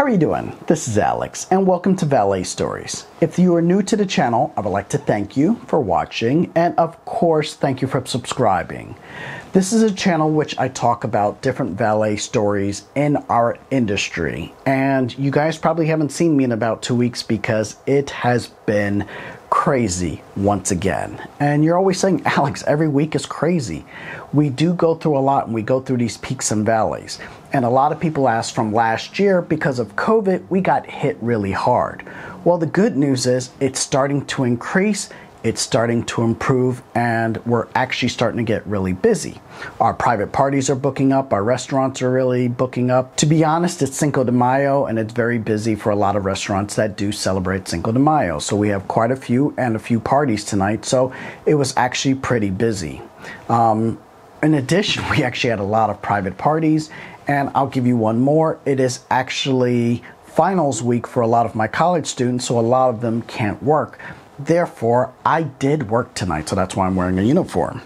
How are you doing? This is Alex and welcome to Valet Stories. If you are new to the channel, I would like to thank you for watching and of course thank you for subscribing. This is a channel which I talk about different valet stories in our industry, and you guys probably haven't seen me in about 2 weeks because it has been crazy once again. And you're always saying, Alex, every week is crazy. We do go through a lot and we go through these peaks and valleys. And a lot of people ask from last year, because of COVID, we got hit really hard. Well, the good news is it's starting to increase, it's starting to improve, and we're actually starting to get really busy. Our private parties are booking up, our restaurants are really booking up. To be honest, it's Cinco de Mayo and it's very busy for a lot of restaurants that do celebrate Cinco de Mayo. So we have quite a few parties tonight, so it was actually pretty busy. In addition, we actually had a lot of private parties, and I'll give you one more. It is actually finals week for a lot of my college students, so a lot of them can't work. Therefore, I did work tonight, so that's why I'm wearing a uniform.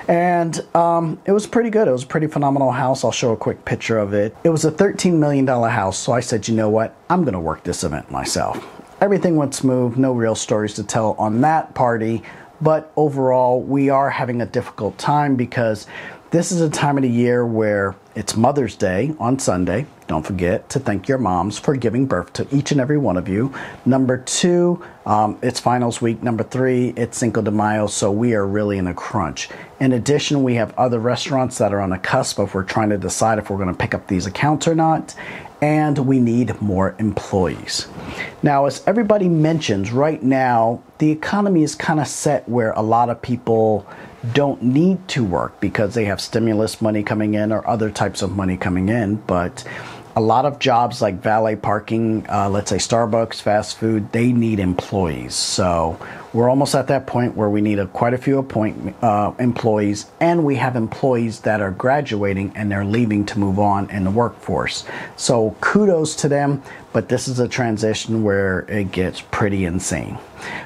And it was pretty good. It was a pretty phenomenal house. I'll show a quick picture of it. It was a $13 million house, so I said, you know what? I'm going to work this event myself. Everything went smooth. No real stories to tell on that party. But overall, we are having a difficult time because this is a time of the year where it's Mother's Day on Sunday. Don't forget to thank your moms for giving birth to each and every one of you. Number two, it's finals week. Number three, it's Cinco de Mayo, so we are really in a crunch. In addition, we have other restaurants that are on the cusp of we're trying to decide if we're going to pick up these accounts or not. And we need more employees. Now, as everybody mentions, right now, the economy is kind of set where a lot of people don't need to work because they have stimulus money coming in or other types of money coming in. But a lot of jobs like valet parking, let's say Starbucks, fast food, they need employees. So we're almost at that point where we need quite a few employees, and we have employees that are graduating and they're leaving to move on in the workforce. So kudos to them, but this is a transition where it gets pretty insane.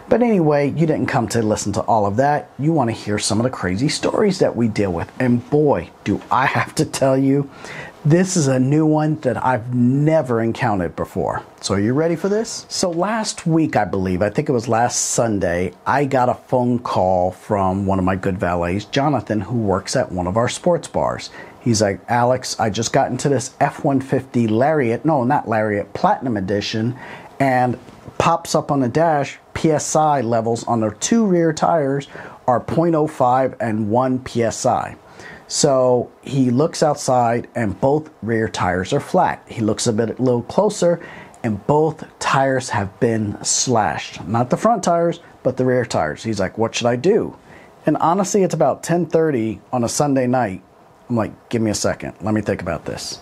But anyway, you didn't come to listen to all of that. You want to hear some of the crazy stories that we deal with. And boy, do I have to tell you, this is a new one that I've never encountered before. So are you ready for this? So last week, I think it was last Sunday, I got a phone call from one of my good valets, Jonathan, who works at one of our sports bars. He's like, Alex, I just got into this F-150 Lariat, no, not Lariat, Platinum Edition, and pops up on the dash, PSI levels on their two rear tires are 0.05 and 1 PSI. So he looks outside and both rear tires are flat. He looks a little closer and both tires have been slashed. Not the front tires, but the rear tires. He's like, what should I do? And honestly, it's about 10:30 on a Sunday night. I'm like, give me a second. Let me think about this.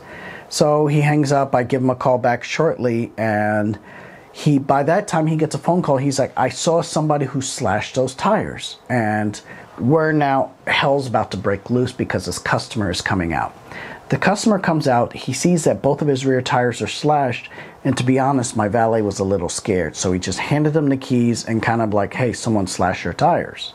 So he hangs up. I give him a call back shortly, and by that time he gets a phone call. He's like, I saw somebody who slashed those tires, and we're now, hell's about to break loose because this customer is coming out. The customer comes out, he sees that both of his rear tires are slashed, and to be honest, my valet was a little scared, so he just handed him the keys and kind of like, hey, someone slashed your tires.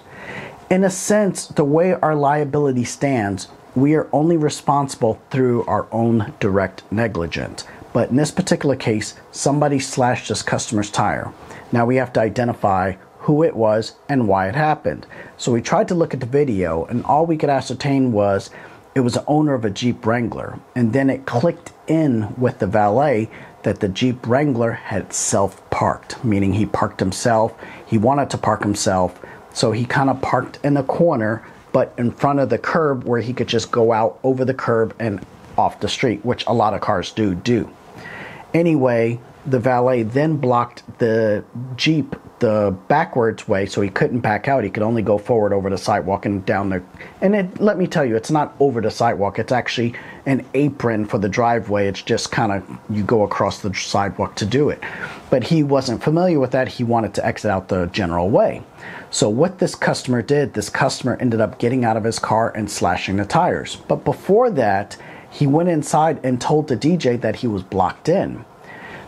In a sense, the way our liability stands, we are only responsible through our own direct negligence. But in this particular case, somebody slashed this customer's tire. Now we have to identify who it was and why it happened. So we tried to look at the video, and all we could ascertain was it was the owner of a Jeep Wrangler. And then it clicked in with the valet that the Jeep Wrangler had self-parked, meaning he parked himself. He wanted to park himself, so he kind of parked in a corner, but in front of the curb where he could just go out over the curb and off the street, which a lot of cars do. Anyway, the valet then blocked the Jeep the backwards way, so he couldn't back out. He could only go forward over the sidewalk and down there. And let me tell you, it's not over the sidewalk. It's actually an apron for the driveway. It's just kind of, you go across the sidewalk to do it. But he wasn't familiar with that. He wanted to exit out the general way. So what this customer did, this customer ended up getting out of his car and slashing the tires. But before that, he went inside and told the DJ that he was blocked in.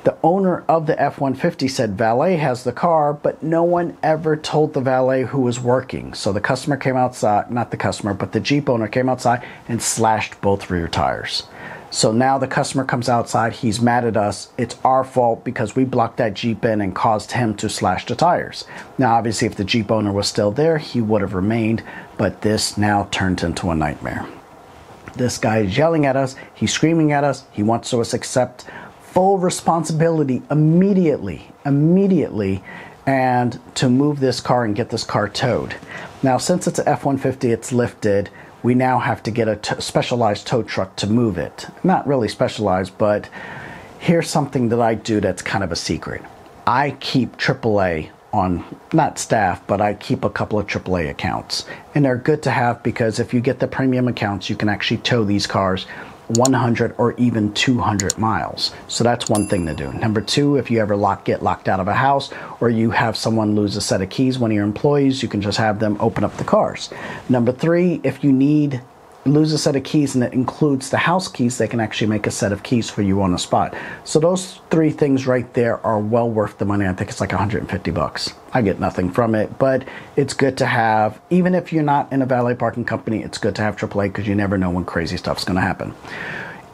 The owner of the F-150 said valet has the car, but no one ever told the valet who was working. So the customer came outside, not the customer, but the Jeep owner came outside and slashed both rear tires. So now the customer comes outside, he's mad at us. It's our fault because we blocked that Jeep in and caused him to slash the tires. Now, obviously, if the Jeep owner was still there, he would have remained, but this now turned into a nightmare. This guy is yelling at us, he's screaming at us, he wants us to accept full responsibility immediately, and to move this car and get this car towed. Now, since it's an F-150, it's lifted, we now have to get a specialized tow truck to move it. Not really specialized, but here's something that I do that's kind of a secret. I keep AAA on, not staff, but I keep a couple of AAA accounts. And they're good to have because if you get the premium accounts, you can actually tow these cars 100 or even 200 miles. So that's one thing to do. Number two, if you ever get locked out of a house or you have someone lose a set of keys, one of your employees, you can just have them open up the cars. Number three, if you lose a set of keys and it includes the house keys, they can actually make a set of keys for you on the spot. So those three things right there are well worth the money. I think it's like 150 bucks. I get nothing from it, but it's good to have. Even if you're not in a valet parking company, it's good to have AAA because you never know when crazy stuff's going to happen.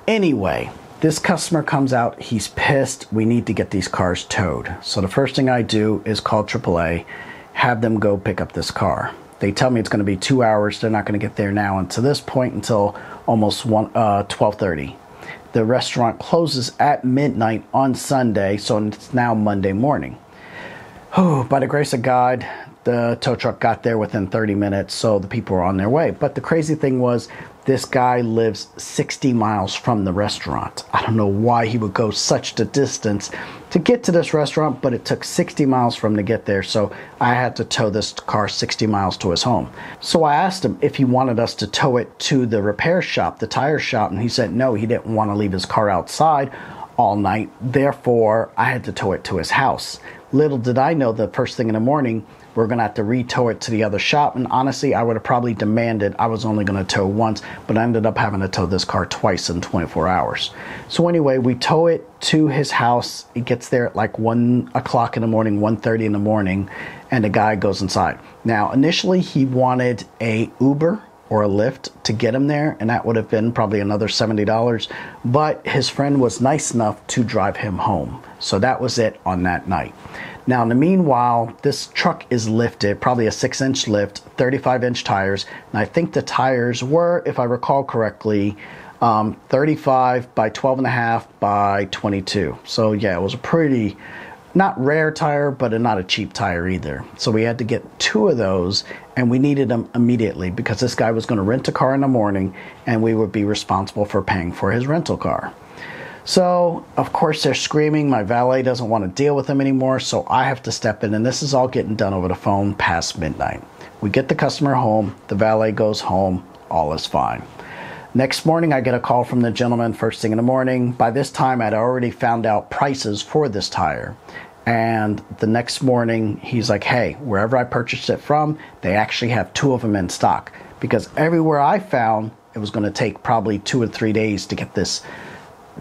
Anyway, this customer comes out, he's pissed. We need to get these cars towed. So the first thing I do is call AAA, have them go pick up this car. They tell me it's going to be 2 hours. They're not going to get there now and to this point until almost 12:30. The restaurant closes at midnight on Sunday, so it's now Monday morning. By the grace of God, the tow truck got there within 30 minutes, so the people were on their way. But the crazy thing was, this guy lives 60 miles from the restaurant. I don't know why he would go such a distance to get to this restaurant, but it took 60 miles for him to get there, so I had to tow this car 60 miles to his home. So I asked him if he wanted us to tow it to the repair shop, the tire shop, and he said no, he didn't want to leave his car outside all night. Therefore, I had to tow it to his house. Little did I know the first thing in the morning, we're going to have to re-tow it to the other shop. And honestly, I would have probably demanded I was only going to tow once, but I ended up having to tow this car twice in 24 hours. So anyway, we tow it to his house. It gets there at like 1 o'clock in the morning, 1:30 in the morning, and the guy goes inside. Now, initially, he wanted a Uber or a Lyft to get him there, and that would have been probably another $70, but his friend was nice enough to drive him home. So that was it on that night. Now, in the meanwhile, this truck is lifted, probably a 6-inch lift, 35-inch tires, and I think the tires were, if I recall correctly, 35 by 12.5 by 22. So yeah, it was a pretty, not rare tire, but not a cheap tire either. So we had to get 2 of those, and we needed them immediately because this guy was going to rent a car in the morning, and we would be responsible for paying for his rental car. So, of course, they're screaming. My valet doesn't want to deal with them anymore, so I have to step in, and this is all getting done over the phone past midnight. We get the customer home, the valet goes home, all is fine. Next morning, I get a call from the gentleman first thing in the morning. By this time, I'd already found out prices for this tire. And the next morning, he's like, hey, wherever I purchased it from, they actually have 2 of them in stock. Because everywhere I found, it was going to take probably 2 or 3 days to get this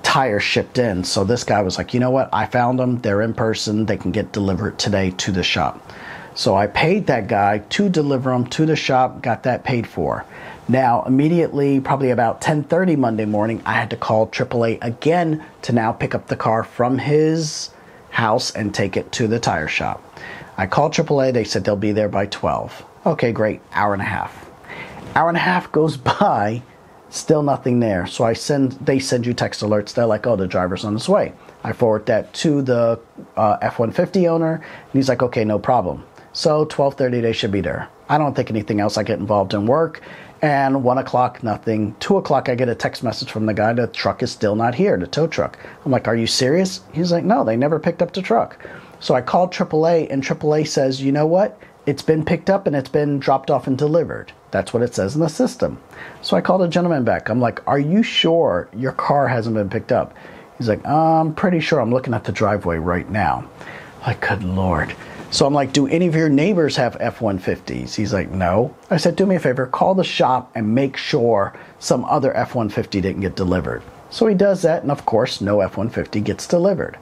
tire shipped in. So this guy was like, you know what, I found them, they're in person, they can get delivered today to the shop. So I paid that guy to deliver them to the shop, got that paid for. Now immediately, probably about 10:30 Monday morning, I had to call AAA again to now pick up the car from his house and take it to the tire shop. I called AAA, they said they'll be there by 12. Okay, great, hour and a half. Hour and a half goes by, still nothing there. So they send you text alerts. They're like, oh, the driver's on his way. I forward that to the F-150 owner, and he's like, okay, no problem. So 12:30, they should be there. I don't think anything else. I get involved in work, and 1 o'clock, nothing. 2 o'clock, I get a text message from the guy, the truck is still not here, the tow truck. I'm like, are you serious? He's like, no, they never picked up the truck. So I called AAA, and AAA says, you know what? It's been picked up and it's been dropped off and delivered. That's what it says in the system. So I called a gentleman back. I'm like, are you sure your car hasn't been picked up? He's like, I'm pretty sure. I'm looking at the driveway right now. Like, good Lord. So I'm like, do any of your neighbors have F-150s? He's like, no. I said, do me a favor, call the shop and make sure some other F-150 didn't get delivered. So he does that, and of course, no F-150 gets delivered.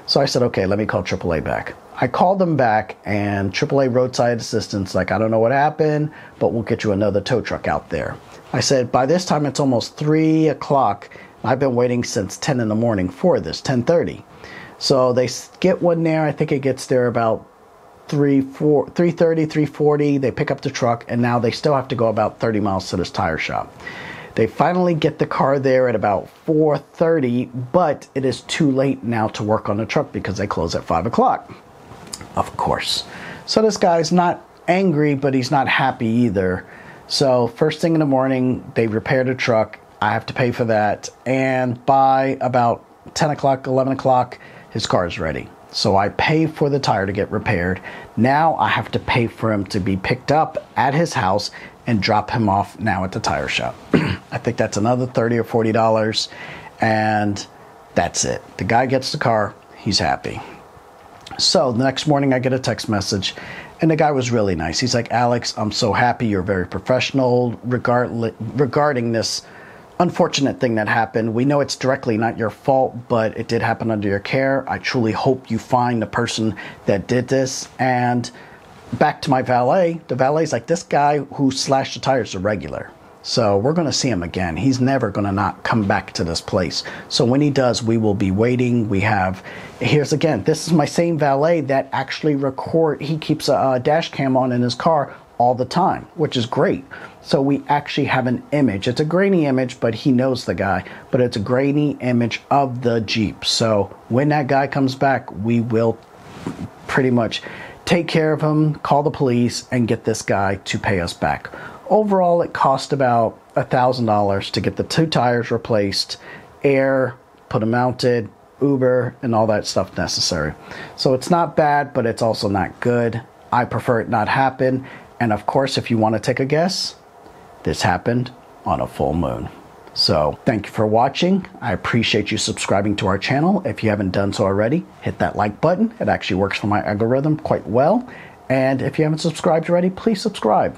So I said, okay, let me call AAA back. I called them back, and AAA roadside assistance, like, I don't know what happened, but we'll get you another tow truck out there. I said, by this time, it's almost 3 o'clock. I've been waiting since 10 in the morning for this, 10:30. So they get one there. I think it gets there about 3:30, 3:40. They pick up the truck, and now they still have to go about 30 miles to this tire shop. They finally get the car there at about 4:30, but it is too late now to work on the truck because they close at 5 o'clock. Of course. So this guy's not angry, but he's not happy either. So first thing in the morning, they repair the truck. I have to pay for that. And by about 10 o'clock, 11 o'clock, his car is ready. So I pay for the tire to get repaired. Now I have to pay for him to be picked up at his house and drop him off now at the tire shop. I think that's another $30 or $40. And that's it. The guy gets the car. He's happy. So the next morning I get a text message, and the guy was really nice. He's like, Alex, I'm so happy. You're very professional regarding this unfortunate thing that happened. We know it's directly not your fault, but it did happen under your care. I truly hope you find the person that did this. And back to my valet, the valet's like, this guy who slashed the tires is a regular. So we're going to see him again. He's never going to not come back to this place. So when he does, we will be waiting. We have, here's again, this is my same valet that actually he keeps a dash cam on in his car all the time, which is great. So we actually have an image. It's a grainy image, but he knows the guy, but it's a grainy image of the Jeep. So when that guy comes back, we will pretty much take care of him, call the police, and get this guy to pay us back. Overall, it cost about $1,000 to get the 2 tires replaced, air, put them mounted, Uber, and all that stuff necessary. So it's not bad, but it's also not good. I prefer it not happen. And of course, if you want to take a guess, this happened on a full moon. So thank you for watching. I appreciate you subscribing to our channel. If you haven't done so already, hit that like button. It actually works for my algorithm quite well. And if you haven't subscribed already, please subscribe.